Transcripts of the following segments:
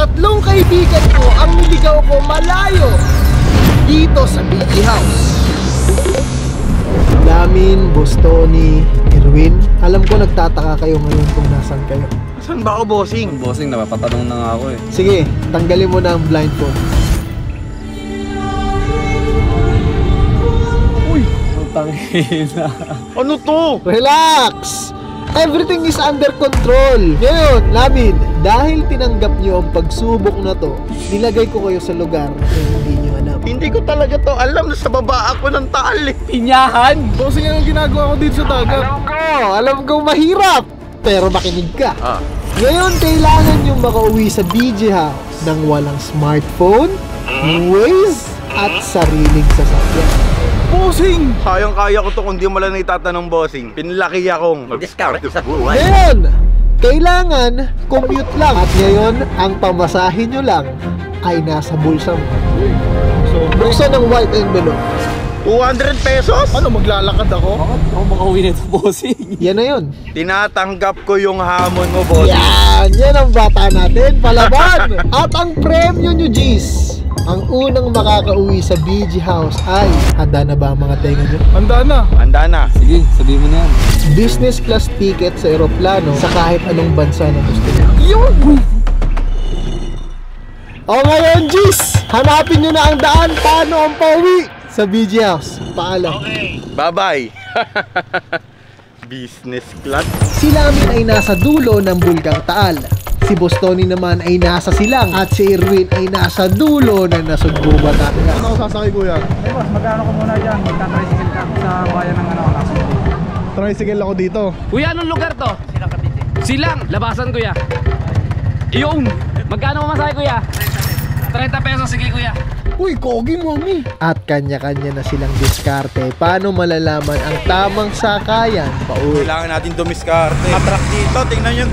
Tatlong kaibigan ko ang niligaw ko malayo dito sa BG House. Lamin, Bostoni, Erwin, alam ko nagtataka kayo ngayon kung nasan kayo. Saan ba ako, bossing? Bossing, napapatanong na nga ako eh. Sige, tanggalin mo na ang blindfold. Uy! Tangina. Ano to? Relax! Everything is under control. Ngayon, Lamin, dahil tinanggap nyo ang pagsubok na to, nilagay ko kayo sa lugar na hindi nyo alam. Hindi ko talaga to alam na sa baba ako ng taal eh. Pinyahan! Bossing, anong ginagawa ko dito sa dagat? Alam ko mahirap, pero makinig ka. Ngayon, kailangan nyo makauwi sa BG House nang walang smartphone, Waze, at sariling sasakyan. Bossing! Kayang-kaya ko to kung di mo lang itatanong, bossing. Pinlaki akong mag-discount sa buhay. Ngayon, kailangan commute lang. At ngayon, ang pamasahin nyo lang ay nasa bulsa mo. Buksan ng white envelope. 200 pesos? Ano, maglalakad ako? Bakit ako makauwi nito, bossing? Yan na yun. Tinatanggap ko yung hamon mo, bossing. Yan ang bata natin, palaban! At ang premyo nyo, G's, ang unang makakauwi sa BG House ay, handa na ba ang mga tenga nyo? Handa na. Handa na. Sige, sabihin mo na yan. Business class ticket sa eroplano sa kahit anong bansa na gusto nyo. Yun! O ngayon, G's, hanapin nyo na ang daan paano ang pauwi sa BG House. Paalam. Okay. Bye-bye. Business class. Si Lamin ay nasa dulo ng Bulkang Taal. Si Bostoni naman ay nasa silang. At si Erwin ay nasa dulo ng Nasugbu, Batangas. Ano ako sasakay, kuya? Eh boss, magkano ko muna dyan? Magta-tricycle ka sa bayan ng Nasugbu. Tricycle ako dito. Kuya, anong lugar to? Silang Cavite. Silang, labasan kuya. Yung, magkano mamasahe kuya? 30 pesos, sige kuya. Uy, kogi mami. At kanya-kanya na silang diskarte. Paano malalaman ang tamang sakayan pauwi? Kailangan natin dumiskarte. Matrak dito. Tingnan nyo,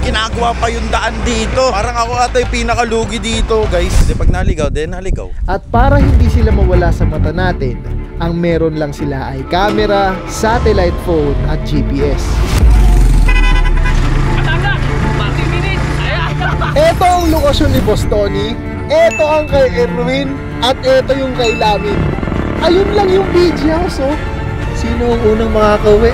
ginagawa pa yung daan dito. Parang ako ata yung pinakalugi dito, guys. Kasi pag naligaw, naligaw. At para hindi sila mawala sa mata natin, ang meron lang sila ay camera, satellite phone at GPS. Matanda, 40 minutes. Ayan. Ito ang lokasyon ni Bostoni, ito ang kay Erwin, at ito yung kay Lamin. Ayun lang yung BG House, oh. Sino ang unang makakauwi?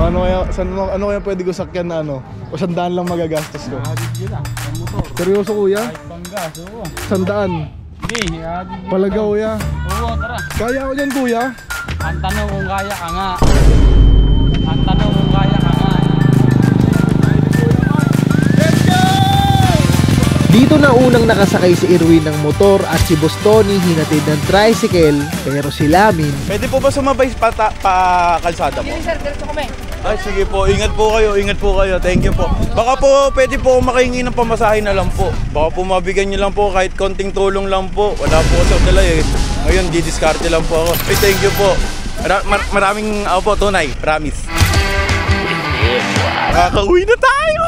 Paano kaya, ano kaya pwede ko sakyan na ano? O 100 lang magagastos ko? Seryoso, kuya? Panggas, oo. 100? Hindi, Palaga, kuya? oo, tara. Kaya ko dyan, kuya? Ang tanong kung kaya ka nga. Ang tanong kung kaya ka nga. Dito na unang nakasakay si Erwin ng motor at si Bostoni hinatid ng tricycle, pero si Lamin Pwede po ba sumabay pa kalsada mo? Sige sir, diretso kami. Ay, sige po. Ingat po kayo. Ingat po kayo. Thank you po. Baka po, pwede po makahingi ng pamasahe na lang po. Baka po mabigyan nyo lang po kahit konting tulong lang po. Wala po sa dala eh. Ngayon, didiskarte lang po ako. Ay, thank you po. Maraming po, tunay. Promise. Nakakauwi na tayo!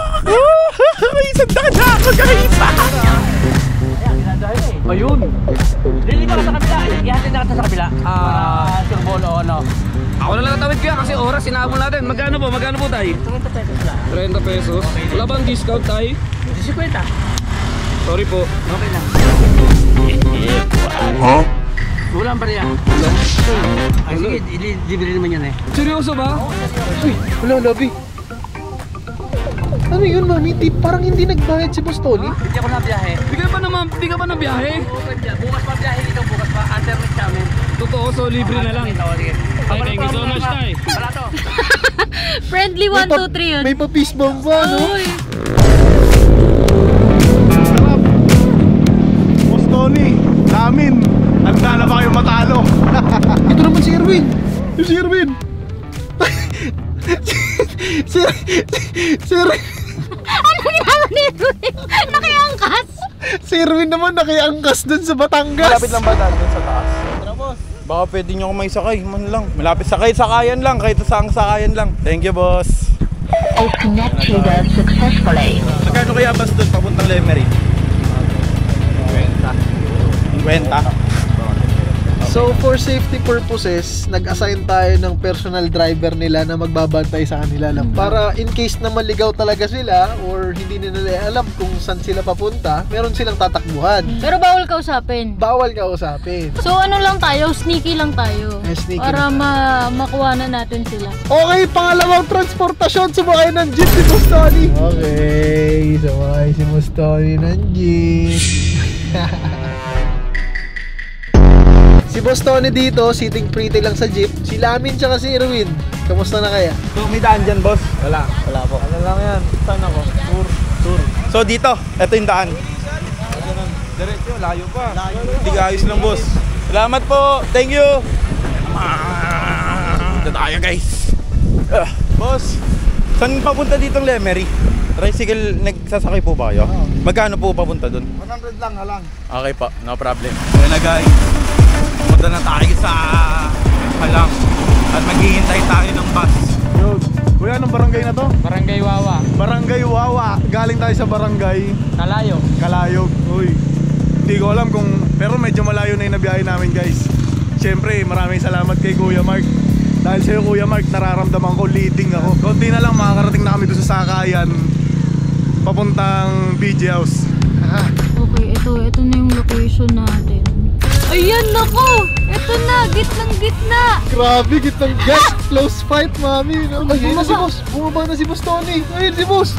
May sandaan na ako, guys! Ayun. Dili ka sa kabila. Ihatid na kita sa kabila. Surbol o ano. Ako na lang natawid kuya kasi oras sinabol natin. Magkano po? Magkano po tayo? 30 pesos lang. 30 pesos. Wala bang discount tayo? 50. Sorry po. Okay lang. Huh? Wala ang bariya. Ay sige, libre naman yan eh. Seryoso ba? Uy, wala, Labi. Ano yun, mami? Parang hindi nagbayad si Bostoni. Hindi ako nabiyahe. Di ka pa na biyahe? Bukas pa biyahe dito, bukas pa. Alternate namin. Totoo, so libre na lang. Ay, thank you so much, Tay. Wala to. Friendly 1, 2, 3 yun. May pa-peace bomb ba, no? Uy. Bostoni, Lamin, handa na ba kayo matalo? Ito naman si Erwin. Yung si Erwin. si Erwin. Ano ginagawa ni Erwin? Nakiangkas. Si Erwin naman nakiangkas dun sa Batangas. Malapit lang ba dun sa taas? Baka pwede nyo ako may sakay, man lang. Malapit sakayan lang, kahit saang sakayan lang. Thank you, boss. I connected successfully. Magkano kaya bus doon papuntang Lemery? 50. 50? So for safety purposes, nag-assign tayo ng personal driver nila na magbabantay sa kanila lang. Para in case na maligaw talaga sila or hindi nila alam kung saan sila papunta, meron silang tatakbuhan. Pero bawal kausapin. Bawal kausapin. So ano lang tayo, sneaky lang tayo. Sneaky para makuha na natin sila. Okay, pangalawang transportasyon, sumakay ng jeep si Boss Tony. Okay, sumakay si Boss Tony ng jeep. Si Boss Tony dito, sitting pretty lang sa jeep. Si Lamin tsaka si Erwin, kamusta na kaya? So may daan dyan, boss? Wala po. Ano lang yan? Saan ako? Tour. So dito, eto yung daan. Diretso, layo pa. Hindi ayos lang, boss. Salamat po. Thank you. Dito tayo, guys. Boss, saan papunta ditong Lemery? Tricycle, nagsasakay po ba kayo? Magkano po papunta dun? 100 lang, halang. Okay po, no problem. Kaya na guys, pumunta na tayo sa Halang at maghihintay tayo ng bus. Yo, kuya, anong barangay na to? Barangay Wawa. Barangay Wawa. Galing tayo sa barangay Kalayo. Kalayog. Uy, hindi ko alam kung, pero medyo malayo na yung nabiyahe namin, guys. Siyempre, maraming salamat kay Kuya Mark. Dahil sa'yo, Kuya Mark, nararamdaman ko, leading ako. Konti na lang, makakarating na kami doon sa sakayan papuntang BG House. Okay, ito na yung location natin. Ayan, nako! Ito na, gitnang-gitna! Grabe, gitang gas, close fight, mami. Ayun na si Boss, bumaba na si Boss Tony. Ayun si Boss.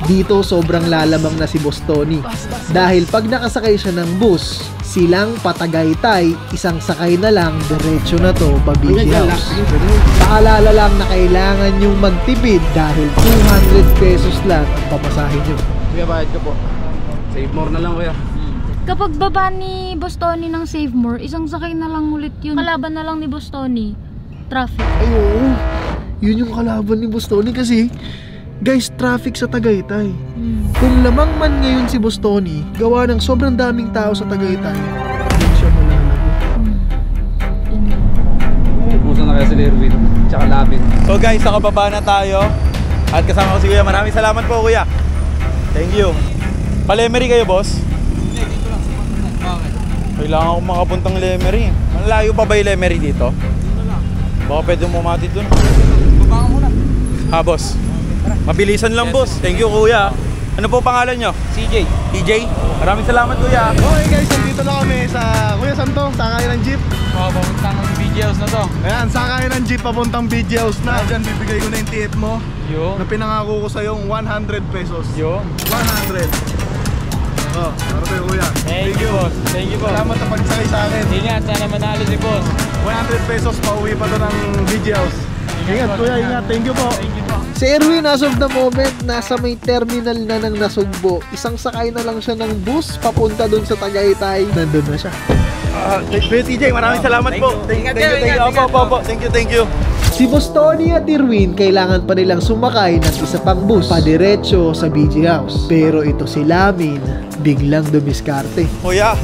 Dito sobrang lalamang na si Boss Tony. Dahil pag nakasakay siya ng bus, silang Patagaytay, isang sakay na lang, diretso na to, pa-BG House. Paalala lang na kailangan yung magtipid dahil 200 pesos lang ang pamasahe nyo. Kuya, bayad ka po. Save more na lang, kuya. Kapag baba ni Boss Tony ng Save More, isang sakay na lang ulit yun. Kalaban na lang ni Boss Tony, traffic. Ay oo, yun yung kalaban ni Boss Tony kasi guys, traffic sa Tagaytay. Kung lamang man ngayon si Boss Tony, gawa ng sobrang daming tao sa Tagaytay, hindi siya malalago. Kumusta na kaya si Erwin? Tsaka Labin. So guys, nakababa na tayo at kasama ko si Kuya. Maraming salamat po, Kuya. Thank you. Pa-Lemery kayo, boss? Hindi, dito lang. Bakit? Kailangan akong makapuntang Lemery. Malayo pa ba yung Lemery dito? Dito lang. Baka pwede umati dun. Baba ka muna. Ha, boss? Mabilisan lang, boss. Thank you, Kuya. Ano po pangalan nyo? CJ. TJ? Maraming salamat, Kuya. Okay guys, nandito na kami sa Kuya Santo, sakay ng jeep. Papunta ng BG House na to. Ayan, sakay ng jeep papuntang BG House na. Diyan, bibigay ko na yung tip mo Yun. na pinangako ko sa'yo 100 pesos. Yun. 100. Oh, para sa'yo, Kuya. Thank you, boss. Thank you, boss. Salamat sa pagsakay sa akin. Ingat, sana manalo si boss. 100 pesos, pauwi pa to ng BG House. Ingat, Kuya, ingat. Thank you po. Thank you po. Si Erwin, as of the moment, nasa may terminal na ng Nasugbo. Isang sakay na lang siya ng bus, papunta dun sa Tagaytay. Nandun na siya. Kuya TJ, maraming salamat po. Thank you. Thank you. Si Boss Tony at Erwin, kailangan pa nilang sumakay ng isa pang bus, padiretso sa BG House. Pero ito si Lamin, biglang dumiskarte. Kuya,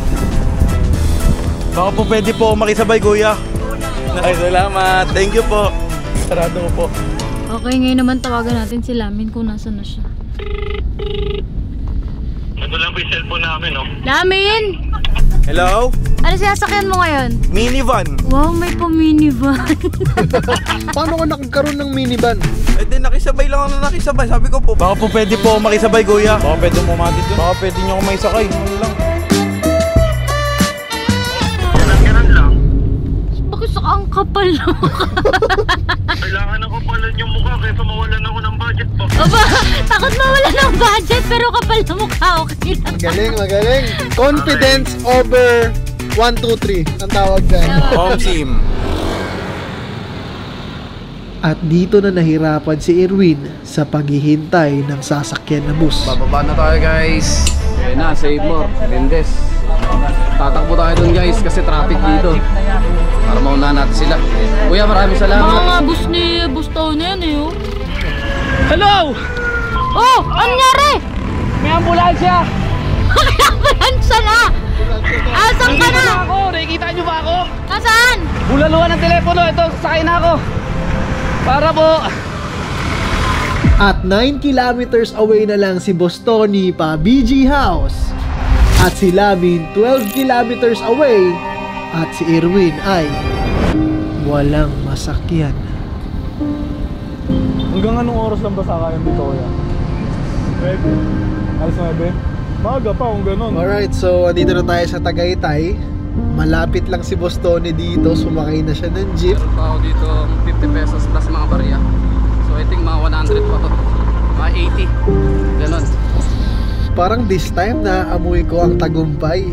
baka po pwede po makisabay, Kuya. Ay, salamat. Thank you po. Sarado ko po. Okay, ngayon naman tawagan natin si Lamin kung nasa na siya. Ito lang po yung cellphone namin, no? Lamin! Hello? Ano sinasakyan mo ngayon? Minivan. Wow, may pa-minivan. Paano ka nakagkaroon ng minivan? Eh di nakisabay lang ako na nakisabay. Sabi ko po, baka po pwede po makisabay, Kuya. Baka pwede umati doon. Baka pwede nyo ako may sakay. Ano lang. Ganun lang. Bakit sa ang kapal na mukha? Kailangan ako palan yung mukha kaysa mawalan ako ng budget pa. Aba, takot mawala ng budget pero kapal na mukha, okay lang. Magaling. Confidence over 1, 2, 3. Ang tawag dyan. Home sim. At dito na nahirapan si Erwin sa paghihintay ng sasakyan na bus. Bababa na tayo, guys. Ayun na, save more. Mendes. Tatakbo tayo dun, guys, kasi traffic dito. Para maunahan natin sila. Kuya, maraming salamat. Mga bus ni Boss Tony yan eh, oh. Hello! Oh, ano nangyari? May ambulansya! May ambulansya na! Asan ka na? Ako! Nakikita nyo ba ako? Nasaan? Bulaluhan ng telepono. Ito, sakay na ako. Para po. At 9 kilometers away na lang si Boss Tony pa BG House. At si Lamin 12 kilometers away At si Irwin ay walang masakyan. Hanggang anong oras lang ba sakayan dito kuya? 9? Alas 9? Maaga pa kung ganun. Alright, so andito na tayo sa Tagaytay. Malapit lang si Boss Tony dito. Sumakay na siya ng jeep. Meron pa ako dito 50 pesos plus mga barya. So I think mga 100 pa to. Mga 80. Ganon. Parang this time na amoy ko ang tagumpay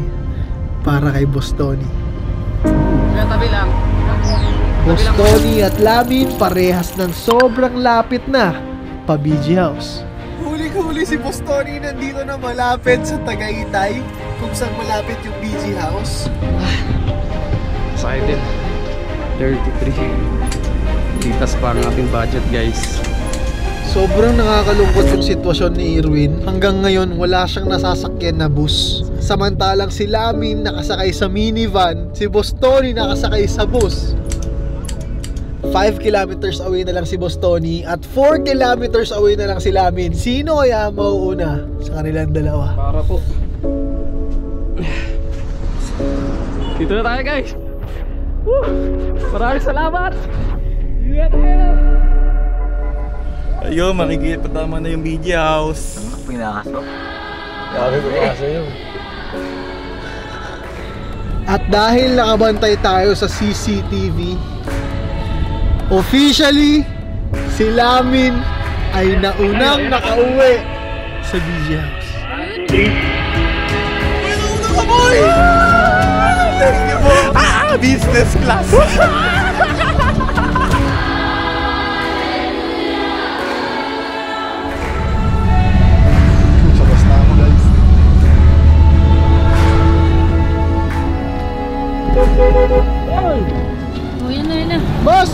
para kay Boss Tony. Kaya tabi lang. Boss Tony at Lamin parehas ng sobrang lapit na pa BG House. Huli-huli si Boss Tony nandito na malapit sa Tagaytay, kung saan malapit yung BG House. Excited. 33. Litas pa ang ating budget guys. Sobrang nakakalungkot yung sitwasyon ni Irwin. Hanggang ngayon wala siyang nasasakyan na bus. Samantalang si Lamin nakasakay sa minivan, si Boss Tony nakasakay sa bus. 5 kilometers away na lang si Boss Tony at 4 kilometers away na lang si Lamin. Sino kaya mauuna sa kanilang dalawa? Para po. Dito na tayo guys. Woo! Maraming salamat. Ayun, makikita tama na yung BG House. Pinakaso. Sabi ko kasi yun. At dahil nakabantay tayo sa CCTV, officially, si Lamin ay naunang nakauwi sa BG House. Nauna ka boy! Thank you po! Business class! Sabas na ako guys. Oh, yan na. Boss!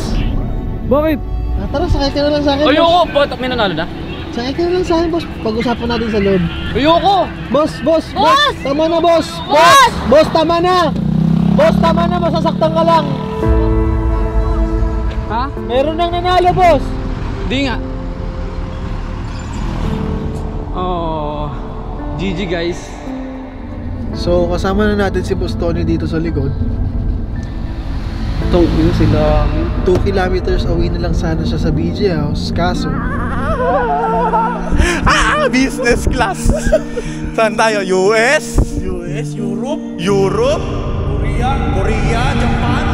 Bakit? Tara, sakay ka na lang sa akin. Ayoko! Ba't may nanalo na? Sakay ka na lang sa akin, boss. Pag-usapan natin sa loob. Ayoko! Boss! Boss! Tama na, boss! Boss! Boss, tama na! Boss, tama na! Masasaktan ka lang! Ha? Meron nang nanalo, boss! Di nga. Oh, GG guys. So, kasama na natin si Boss Tony dito sa likod. Itong yun sila. 2 kilometers away na lang sana siya sa BG House. Kaso, Business class! Saan tayo? US? US? Europe? Europe? Korea? Japan?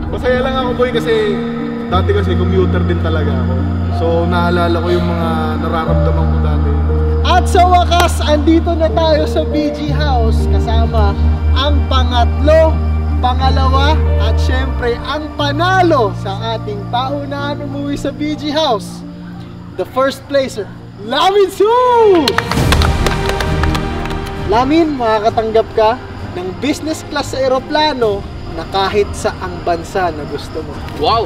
Masaya lang ako boy kasi dati kasi commuter din talaga ako. So naalala ko yung mga nararamdaman ko dati. at sa wakas, andito na tayo sa BG House kasama ang pangatlo, pangalawa at syempre ang panalo sa ating paunahan umuwi sa BG House. The first placer, Lamin Su! Lamin, makakatanggap ka ng business class sa eroplano na kahit saang bansa na gusto mo. Wow!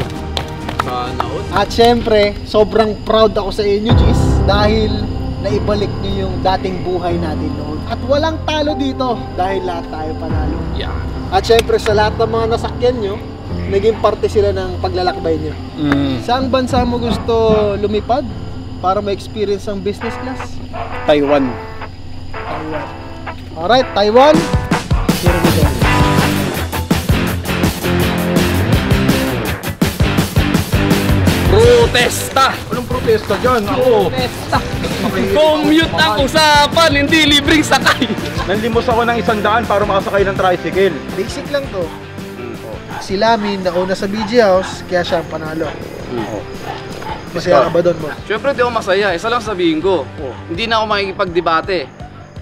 Sana all. At syempre, sobrang proud ako sa inyo, Gis, dahil naibalik niyo yung dating buhay natin noon. At walang talo dito dahil lahat tayo panalo. Yeah. At syempre, sa lahat ng mga nasakyan nyo, naging parte sila ng paglalakbay nyo. Saang bansa mo gusto lumipad para ma-experience ang business class? Taiwan. Taiwan. Alright, Taiwan. Here we go. Protesta! Anong protesta dyan? Ako, Protesta! Commute ang usapan, hindi libreng sakay! nanlimos ako ng 100 para makasakay ng tricycle. Basic lang to. Si Lamin nauna sa BG House, kaya siya ang panalo. Masaya ka ba doon, mo? Siyempre di ako masaya, isa lang sabihin ko. Hindi na ako makikipagdebate.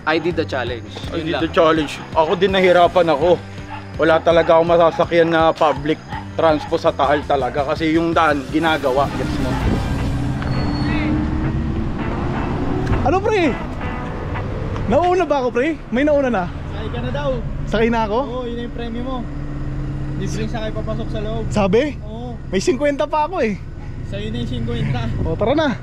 I did the challenge. I Yun did lang. the challenge. Ako din nahirapan ako. Wala talaga ako masasakyan na public transpo sa Taal talaga kasi yung daan ginagawa. Gets mo? Ano pre? Nauna ba ako pre? May nauna na? Sakay ka na daw. Sakay na ako? Oo, yun yung premyo mo. Libreng sakay papasok sa loob. Sabi? Oo, May 50 pa ako eh. sa'yo na yung 50. O tara na.